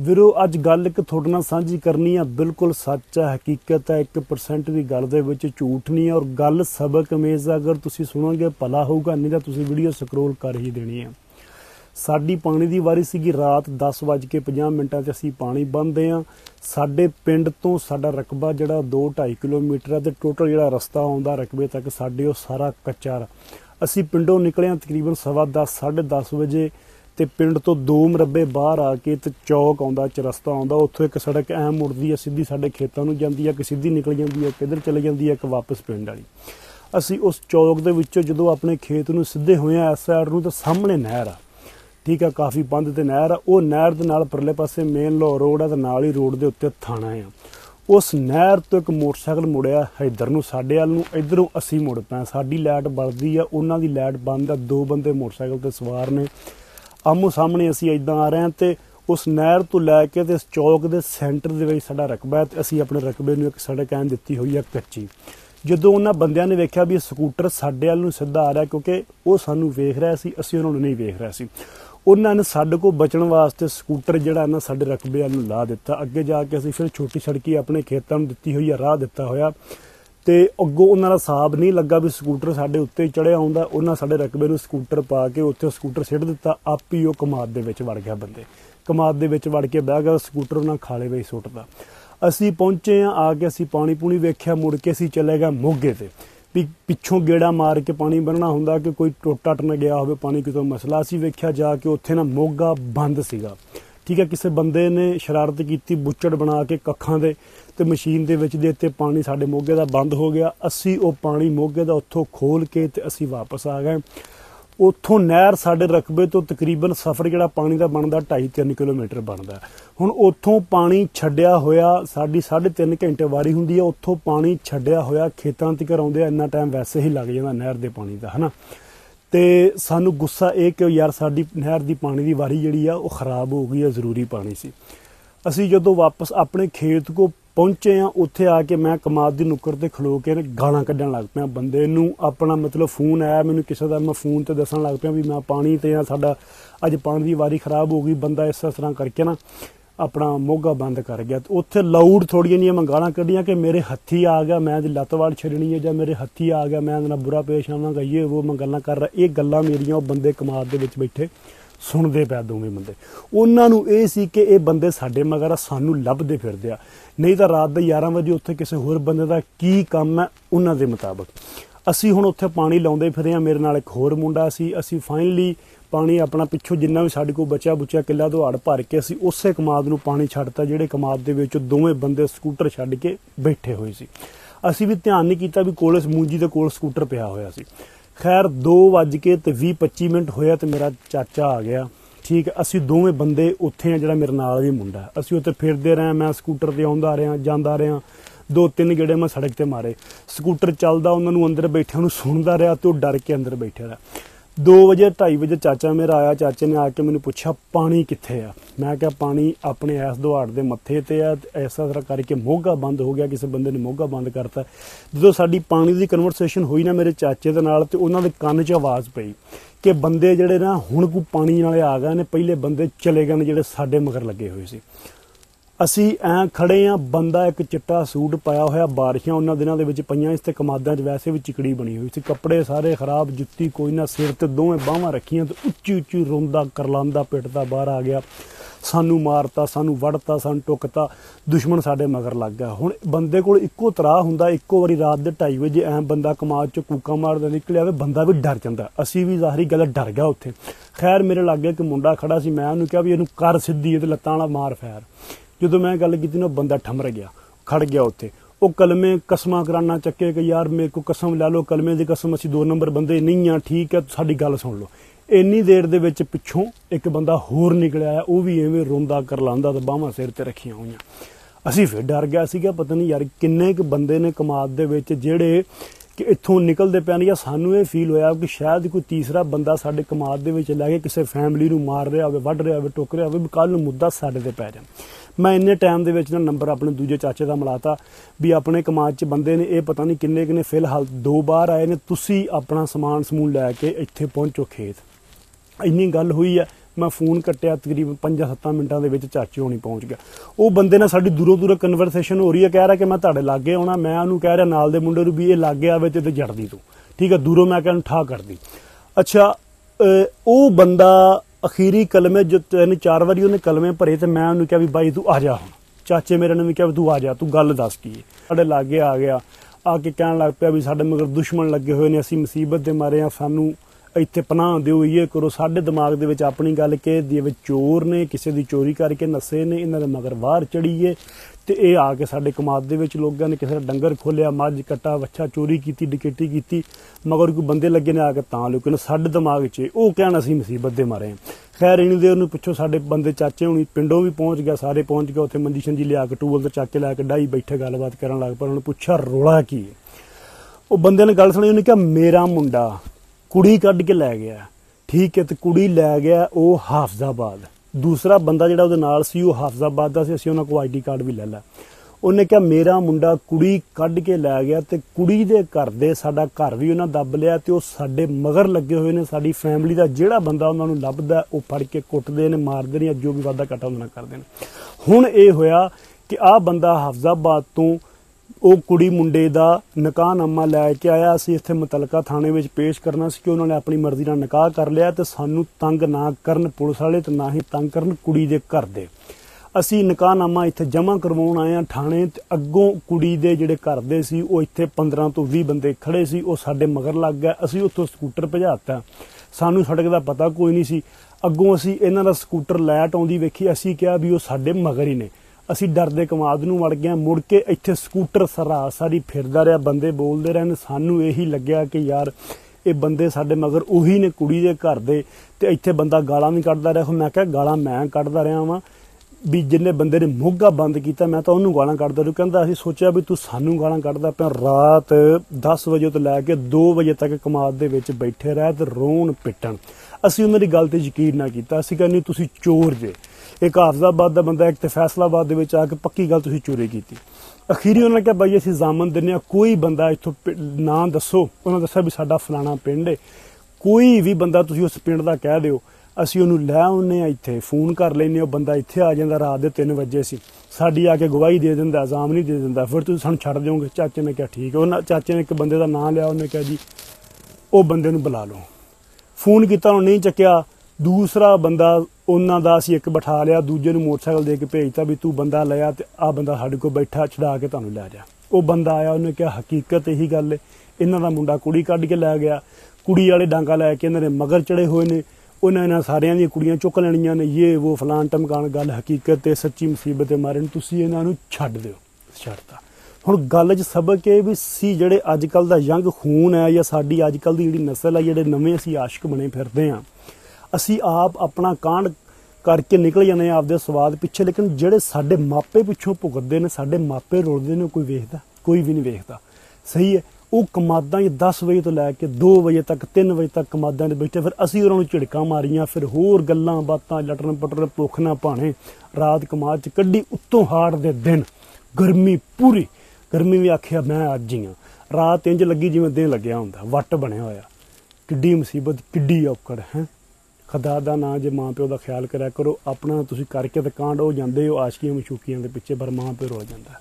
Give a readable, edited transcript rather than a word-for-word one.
ਵੀਰੋ ਅੱਜ ਗੱਲ ਇੱਕ ਤੁਹਾਡੇ ਨਾਲ ਸਾਂਝੀ ਕਰਨੀ ਆ, ਬਿਲकुल सच है, हकीकत है, 1% की गल दे विच झूठ नहीं है और गल सबक अमेज है। अगर तुसीं सुनोगे भला होगा, नहीं तो तुसीं वीडियो स्क्रोल कर ही देनी है। साडी पानी की वारी सीगी रात 10:50 ते असीं पानी बंदे हाँ। साडे पिंड तो साडा रकबा जिहड़ा 2-2.5 किलोमीटर है ते टोटल जिहड़ा रस्ता आउंदा रकबे तक साडे वो सारा कच्चा। असीं पिंडों निकले तकरीबन 10:15 10:30 बजे ते पिंड तो 2 मरबे बाहर आके ते चौक आउंदा, चरस्ता आउंदा, उत्थों एक सड़क ऐ मुड़दी है सीधी साडे खेतां नूं जांदी है, एक सीधी निकल जांदी है, एक इधर चली जांदी है, एक वापस पिंड वाली। असीं उस चौक दे विचों जदों अपने खेत नूं सिद्धे होए आ इस साइड नूं ते सामने नहर आ, ठीक है, काफ़ी बंद ते नहर आ। वो नहर दे नाल परले पासे मेन लाहौर रोड आ ते नाल ही रोड दे उत्ते थाना आ। उस नहर तो एक मोटरसाइकिल मुड़िया इधर नूं साडे वाल नूं, इधरों असीं मुड़ पए। साडी लाइट बलदी आ, उन्हां दी लाइट बंद आ, 2 बंदे मोटरसाइकिल ते सवार ने। आमो सामने असीं इदां आ रहे हैं ते उस नहर तो लैके ते इस चौक के सेंटर दे विच साडा रकबा है ते असीं अपने रकबे नूं एक सड़क ऐन दित्ती हुई है कच्ची। जदों उन्हां बंदियां ने वेख्या भी स्कूटर साडे वाल नूं सिद्धा आ रहा, क्योंकि वो सानूं वेख रहा सी, असीं उन्हां नूं नहीं वेख रहे सी। उन्हां ने साडे कोल बचण वास्ते स्कूटर जिहड़ा ना साडे रकबे वाल नूं ला दित्ता। अगे जाके असीं फिर छोटी सड़की अपने खेतां नूं दित्ती हुई है, राह दित्ता होया ते अगों उन्हां दा साब नहीं लगा भी स्कूटर साडे उत्ते चढ़िया आउंदा। उन्हां साडे रकबे नूं स्कूटर पा के उत्थे स्कूटर सिੱਟ दित्ता। आप ही वो कमाद दे विच वड़ गया, बंदे कमाद दे विच वड़ के बह गया, स्कूटर उन्हां खाले विच सुੱਟਦਾ। असीं पहुंचे आके असीं पानी पूनी वेख्या, मुड़ के असीं चले गए मोगे ते भी पिछों गेड़ा मार के पानी बनना हुंदा कि कोई टुट टट न गया होवे पानी, कितों मसला। असीं वेख्या जाके उत्थे ना मोगा बंद सीगा, ठीक है। किसी बंदे ने शरारत की, बुच्चड़ बना के कखां दे ते मशीन दे विच देते, पानी साडे मोगे दा बंद हो गया। असीं वो पानी मोगे दा उत्थों खोल के ते असीं वापस आ गए। उत्थों नहर साडे रकबे तो तकरीबन सफ़र जिहड़ा पानी दा बनदा 2.5-3 किलोमीटर बनदा। हुण उत्थों पानी छड्डिया होया, साडी 3.5 घंटे वारी हुंदी है, उत्थों पानी छड्डिया होया खेतां तक आउंदे इन्ना टाइम वैसे ही लग जांदा नहर दे पानी दा, है ना। ते सानू गुस्सा ये कि यार साडी नहर दी पानी दी वारी जिहड़ी आ वो खराब हो गई है, जरूरी पानी सी। असीं जदों वापस अपने खेत को पहुंचे हैं, उत्थे आके मैं कमाद दी नुक्कर ते खलो के गालां कड्ढण लग पिया। बंदे नूं अपना मतलब फोन आया मैनूं किसी दा, मैं फोन ते दस्सण लग पिया भी मैं पानी ते आ, साडा अज पानी दी वारी खराब हो गई। बंदा इस तरह करके ना अपना मोगा बंद कर गया। तो उत्थे लाउड थोड़ियां जिहियां मैं गालां कड्ढियां कि मेरे हत्थी आ गया, मैं लत्त वाड़ छड्डनी है, जां मेरे हत्थी आ गया, मैं इहदे नाल बुरा पेश आवांगा, ये वो मैं गल्लां कर रहा। ये गल्लां मेरियां वो बंदे कमाद दे विच बैठे सुणदे पै, दोवें बंदे। उन्हां नूं इह सी कि ये बंदे साडे मगर सानूं लभदे फिरदे आ, नहीं तो रात दे 11 बजे उत्थे किसी होर बंदे दा की काम है उन्हां दे मुताबक। असीं हुण उत्थे पानी लाउंदे फिरे, मेरे नाल एक होर मुंडा सी। असीं फाइनली पानी अपना पिछों जिन्ना भी साडे कोल बचिया बुचिया किला दुहाड़ भर के असीं उसे कमाद नूं पानी छड्डता जिहड़े कमाद दे विच दोवें बंदे स्कूटर छड्ड के बैठे होए सी। असीं भी ध्यान नहीं कीता भी कोल मूंजी दे कोल स्कूटर पिया होया सी। खैर 2:20-25 होया तो मेरा चाचा आ गया, ठीक है। असीं दोवें बंदे उत्थे जिहड़ा मेरे नाल भी मुंडा, असीं उत्थे फिरदे रहे। मैं स्कूटर ते आउंदा रहा, जांदा रहा, 2-3 गेड़े मैं सड़क ते मारे। स्कूटर चलदा, उन्हां नूं अंदर बैठिया नूं सुणदा रहा ते डर के अंदर बैठा रहा। 2-2:30 बजे चाचा मेरा आया। चाचे ने आके मैनूं पुछया पानी कित्थे आ। मैं कहा पानी अपने इस दुहाड़ दे मत्थे ते आ। ऐसा तरह करके मोगा बंद हो गया, किसी बंदे ने मोगा बंद करता। जो साडी पानी की कन्वरसेशन हुई ना मेरे चाचे दे नाल, ते उन्हां दे कंन 'च आवाज़ पई कि बंदे जिहड़े ना हुण कोई पानी वाले आ गए ने, पहले बंदे चले गए ने जिहड़े साडे मगर लगे हुए सी। असीं ऐ खड़े हाँ, बंदा एक चिट्टा सूट पाया होया, बारिशां उन्हां दिनां दे विच पईयां इस ते कमादां 'च वैसे भी चिकड़ी बनी हुई सी, कपड़े सारे खराब, जुत्ती कोई ना, सिर ते दोवें बाहां रखियां ते उच्ची उच्ची रोंदा करलांदा पिटदा बाहर आ गया। सानू मारता, सानू वड़ता, सानू टुकता, दुश्मन साडे मगर लग गया। हुण बंदे कोल इक्को तराह हुंदा, इक्को वारी रात दे 2:30 बजे ऐ बंदा कमाद चों कूका मारदा निकलिया आवे, बंदा भी डर जांदा। असीं भी ज़ाहरी गल डर गया उत्थे। खैर मेरे लागे एक मुंडा खड़ा सी, मैं उहनूं कहा भी इहनूं कर सिद्धी, इहदे लत्तां वाला मार फैर। जदों मैं गल कीती ना, बंदा ठमर गया, खड़ गया उत्थे। वो कलमे कसमां कराना चक्के कि यार मेरे को कसम लै लो, कलमे की कसम, असीं 2 नंबर बंदे नहीं हाँ, ठीक है, साडी गल सुन लो। इन्नी देर दे विच पिछों एक बंदा होर निकलिया आया, वो भी इवें रोंदा करलांदा ते बाहां सिर ते रखियां होईयां। असीं फिर डर गया सीगा, पता नहीं यार किन्ने क बंदे ने कमाद दे विच जिहड़े कि इत्थों निकलदे पे ने, या सानूं ये फील होया कि शायद कोई तीसरा बंदा साडे कमाद दे विच लै के किसी फैमिली नूं मार रहा होवे, वढ रहा होवे, टुक रहा होवे, भी कल नूं मुद्दा साडे ते पै जाए। मैं इन्ने टाइम दे विच ना नंबर अपने दूजे चाचे का मिलाता भी अपने कमाद च बंदे ने, ये पता नहीं किन्ने किन्ने, फिलहाल 2 बार आए ने, तुसीं अपना समान समून लैके इत्थे पहुंचो खेत। इन्नी गल हुई है। मैं फोन कट्टिया तकरीबन 5-7 मिनटां दे विच चाचे होनी पहुँच गया। वो बंदे नाल साडी दूरों दूरों कन्वरसेशन हो रही है, कह रहा कि मैं तुहाडे लागे आउणा, मैं उहनूं कह रहा नाल दे मुंडे नूं भी ये लागे आवे ते जड़दी तूं, ठीक है, दूरों मैं कहना ठा करदी। अच्छा वो बंदा अखीरी कलमे जो 3-4 वारी उन्हें कलमे भरे तो मैं उन्हें कहा भी भाई तू आ जा, हुण चाचे मेरे ने भी कहा तू आ जा, तू गल दस की है। साढ़े लागे आ गया, आके कहन लग पिया भी साढ़े मगर दुश्मन लगे हुए ने, असीं मुसीबत दे मारे आ, सानू इत्थे पनाह दिओ, ये करो। साढ़े दिमाग दे विच अपनी गल कह दी भी चोर ने, किसी दी चोरी करके नसे ने, इन्हां दे मगर बाहर चढ़ीए ते ये आके साडे कमाद दे विच लोगां ने किसी दा डंगर खोलिया, मझ कट्टा वच्छा चोरी कीती, डकैती कीती, मगर कोई बंदे लगे ने आके तां लुके ने। साडे दिमाग च वो कहण असीं मुसीबत दे मारे। खैर इन्नी देर नूं पिछों साडे बंदे चाचे हुणी पिंडों भी पहुंच गया, सारे पहुंच गए, उत्थे मंजी शंजी लिया के टूल ते चक के लैके डाही बैठे गलबात करन लग पए। उन्होंने पुछया रौला की है? वो बंदे ने गल सुणी, उन्हें कहा मेरा मुंडा कुड़ी कढ के लै गया, ठीक है, तो कुड़ी लै गया वो हाफजाबाद, दूसरा बंदा जिहड़ा उहदे नाल सी वो हाफजाबाद दा सी, असीं उहनां कोल ID कार्ड भी लै लै। उन्हें कहा मेरा मुंडा कुड़ी कढ के लै गया ते कुड़ी दे घर दे साडा घर भी उन्हां दब लिया ते ओह साडे मगर लगे हुए ने, साडी फैमिली दा जिहड़ा बंदा उन्हां नूं लभदा ओह फड़ के कुੱਟਦੇ ने, मारदे ने, जो भी वादा घाटा उन्हां करदे ने। हुण ये होया कि आ बंदा हाफजाबाद तो ਉਹ ਕੁੜੀ ਮੁੰਡੇ ਦਾ ਨਿਕਾਹਨਾਮਾ ਲੈ ਕੇ ਆਇਆ, ਅਸੀਂ ਇੱਥੇ ਮੁਤਲਕਾ ਥਾਣੇ ਵਿੱਚ ਪੇਸ਼ ਕਰਨਾ ਸੀ ਕਿ ਉਹਨਾਂ ਨੇ ਆਪਣੀ ਮਰਜ਼ੀ ਨਾਲ ਨਿਕਾਹ ਕਰ ਲਿਆ ਤੇ ਸਾਨੂੰ ਤੰਗ ਨਾ ਕਰਨ ਪੁਲਿਸ ਵਾਲੇ ਤੇ ਨਾ ਹੀ ਤੰਗ ਕਰਨ ਕੁੜੀ ਦੇ ਘਰ ਦੇ। ਅਸੀਂ ਨਿਕਾਹਨਾਮਾ ਇੱਥੇ ਜਮ੍ਹਾਂ ਕਰਵਾਉਣ ਆਏ ਆ ਥਾਣੇ ਤੇ ਅੱਗੋਂ ਕੁੜੀ ਦੇ ਜਿਹੜੇ ਘਰ ਦੇ ਸੀ ਉਹ ਇੱਥੇ 15 ਤੋਂ 20 ਬੰਦੇ ਖੜੇ ਸੀ, ਉਹ ਸਾਡੇ ਮਗਰ ਲੱਗ ਗਏ। ਅਸੀਂ ਉੱਥੋਂ ਸਕੂਟਰ ਭਜਾਤਾ, ਸਾਨੂੰ ਸੜਕ ਦਾ ਪਤਾ ਕੋਈ ਨਹੀਂ ਸੀ। ਅੱਗੋਂ ਅਸੀਂ ਇਹਨਾਂ ਦਾ ਸਕੂਟਰ ਲਾਈਟ ਆਉਂਦੀ ਵੇਖੀ, ਅਸੀਂ ਕਿਹਾ ਵੀ ਉਹ ਸਾਡੇ ਮਗਰ ਹੀ ਨੇ। ਅਸੀਂ ਡਰਦੇ ਕਮਾਦ ਨੂੰ ਵੜ ਗਏ, ਮੁੜ ਕੇ ਇੱਥੇ ਸਕੂਟਰ ਸਰਾਸਰੀ ਫਿਰਦਾ ਰਿਹਾ, ਬੰਦੇ ਬੋਲਦੇ ਰਹੇ ਨੇ। ਸਾਨੂੰ ਇਹੀ ਲੱਗਿਆ ਕਿ ਯਾਰ ਇਹ ਬੰਦੇ ਸਾਡੇ ਮਗਰ ਉਹੀ ਨੇ ਕੁੜੀ ਦੇ ਘਰ ਦੇ, ਤੇ ਇੱਥੇ ਬੰਦਾ ਗਾਲਾਂ ਵੀ ਕੱਢਦਾ ਰਿਹਾ। ਮੈਂ ਕਿਹਾ ਗਾਲਾਂ ਮੈਂ ਕੱਢਦਾ ਰਿਹਾ ਵਾਂ ਵੀ ਜਿੰਨੇ ਬੰਦੇ ਨੇ ਮੋਗਾ ਬੰਦ ਕੀਤਾ ਮੈਂ ਤਾਂ ਉਹਨੂੰ ਗਾਲਾਂ ਕੱਢਦਾ ਰਿਹਾ। ਕਹਿੰਦਾ ਅਸੀਂ ਸੋਚਿਆ ਵੀ ਤੂੰ ਸਾਨੂੰ ਗਾਲਾਂ ਕੱਢਦਾ ਪਿਆ। ਰਾਤ 10 ਵਜੇ ਤੋਂ ਲੈ ਕੇ 2 ਵਜੇ ਤੱਕ ਕਮਾਦ ਦੇ ਵਿੱਚ ਬੈਠੇ ਰਹੇ ਤੇ ਰੋਣ ਪਿੱਟਣ। ਅਸੀਂ ਉਹਨਾਂ ਦੀ ਗੱਲ ਤੇ ਯਕੀਨ ਨਾ ਕੀਤਾ। ਅਸੀਂ ਕਹਿੰਦੇ ਤੁਸੀਂ ਚੋਰ ਜੇ, एक हाफजाबाद का बंदा, एक तो फैसलाबाद दे विच आके पक्की गल तुसीं चोरी की। अखीरी उन्होंने कहा बई असीं जामन दिंदे हां, कोई बंदा इत्थों नां दसो। उन्होंने दस्सिया भी साडा फलाना पिंड है, कोई भी बंदा तुसीं उस पिंड दा कह दिओ, असीं उहनूं लै आउंदे हां, इत्थे फोन कर लैंदे, बंदा इत्थे आ जांदा। रात दे 3 वजे सी, साडी आके गवाही दे दिंदा, इल्जाम नहीं दे दिंदा, फिर तुसीं सानूं छड्ड दिओगे। चाचे ने कहा ठीक है। उन्हें चाचे ने एक बंदे का नाम लिया, उन्हें कहा जी वो बंदे नूं बुला लो। फोन किया, उन्हें नहीं चक्या। दूसरा बंदा उन्हां दा असीं एक बिठा लिया, दूजे नूं मोटरसाइकिल दे के भेजता भी तू बंदा लिया ते आ बंदा साडे कोल बैठा, छड़ा के तुहानूं लै जा। वो बंदा आया, उन्हें कहा हकीकत यही गल है, इन्हां दा मुंडा कुड़ी कढ के लै गया, कुड़ी वाले डांगा लैके इन्हां दे मगर चढ़े हुए ने, उन्हां इन्हां सारियां दी कुड़ियां चुक लैणियां ने, ये वो फलान टमकान। गल हकीकत है, सच्ची मुसीबत मारे तुसीं इन्हां नूं छड्ड दिओ। छड्डता। हुण गल च सबक है भी सी जिहड़े अजकल दा यंग खून है या साडी अजकल दी जिहड़ी नस्ल है, जिहड़े नवें असीं आशिक बने फिरदे हां, असी आप अपना कांड करके निकल जाने आपदे स्वाद पिछे, लेकिन जेड़े साडे मापे पिछों भुगतदे ने, साडे मापे रुलदे ने, कोई वेखदा? कोई भी नहीं वेखदा। सही है। वो कमादां 10 बजे तो लैके 2 बजे तक 3 बजे तक कमादां दे बैठे, फिर असी उन्हां नूं झिड़कां मारियां, फिर होर गल्लां बातां, लटरन पटरन, भुख ना भाणे, रात कमाद च कड्ढी। उत्तों हाड़ दे दिन, गर्मी पूरी, गर्मी भी आखिया मैं अज ही हाँ। रात इंज लगी जिवें दिन लग्या हुंदा, वट बनिया होया। किड्डी मुसीबत, किड्डी औकड़ है। खुदा दा नां जे मां प्यो दा ख्याल करा करो, अपना तुसीं करके ते कांड हो जांदे हो आशिकियां मशूकियां दे पिछे, पर मां प्यो रुल जांदा।